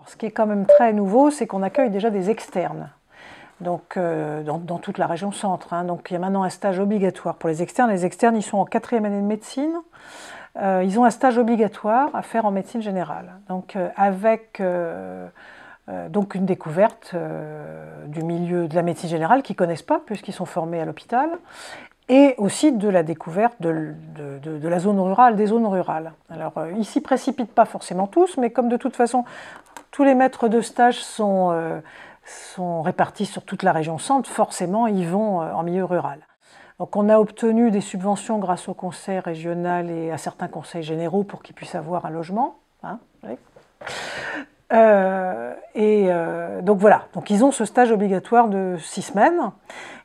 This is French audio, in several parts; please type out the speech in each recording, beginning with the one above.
Ce qui est quand même très nouveau, c'est qu'on accueille déjà des externes, donc, dans toute la région centre. Hein. Donc il y a maintenant un stage obligatoire pour les externes. Les externes, ils sont en 4e année de médecine. Ils ont un stage obligatoire à faire en médecine générale. Donc avec donc une découverte du milieu de la médecine générale qu'ils ne connaissent pas, puisqu'ils sont formés à l'hôpital, et aussi de la découverte de la zone rurale, des zones rurales. Alors ils ne s'y précipitent pas forcément tous, mais comme de toute façon tous les maîtres de stage sont répartis sur toute la région centre, forcément ils vont en milieu rural. Donc on a obtenu des subventions grâce au conseil régional et à certains conseils généraux pour qu'ils puissent avoir un logement. Hein, oui. Donc voilà, donc ils ont ce stage obligatoire de 6 semaines.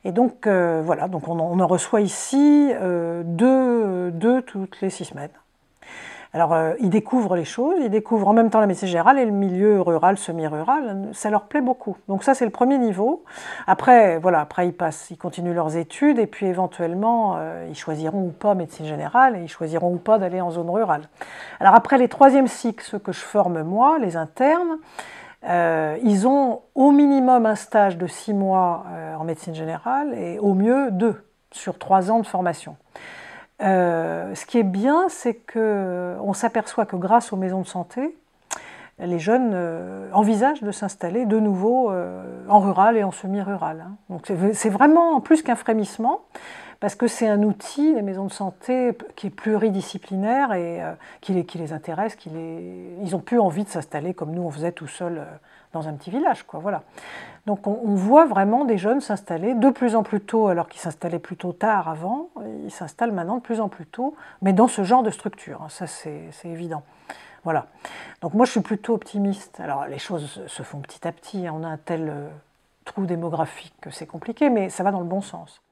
Et donc voilà, donc on en reçoit ici deux toutes les 6 semaines. Alors, ils découvrent les choses, ils découvrent en même temps la médecine générale et le milieu rural, semi-rural, ça leur plaît beaucoup. Donc ça, c'est le premier niveau. Après, voilà, après ils continuent leurs études et puis éventuellement, ils choisiront ou pas médecine générale et ils choisiront ou pas d'aller en zone rurale. Alors après les 3e cycles, ceux que je forme moi, les internes, ils ont au minimum un stage de 6 mois en médecine générale et au mieux 2 sur 3 ans de formation. Ce qui est bien, c'est qu'on s'aperçoit que grâce aux maisons de santé, les jeunes envisagent de s'installer de nouveau en rural et en semi-rural. Hein. Donc c'est vraiment plus qu'un frémissement, parce que c'est un outil, les maisons de santé, qui est pluridisciplinaire et qui les intéresse, ils ont plus envie de s'installer comme nous on faisait tout seul dans un petit village, quoi, voilà. Donc on voit vraiment des jeunes s'installer de plus en plus tôt, alors qu'ils s'installaient plutôt tard avant, ils s'installent maintenant de plus en plus tôt, mais dans ce genre de structure, hein, ça c'est évident. Voilà. Donc moi je suis plutôt optimiste. Alors les choses se font petit à petit, hein, on a un tel trou démographique que c'est compliqué, mais ça va dans le bon sens.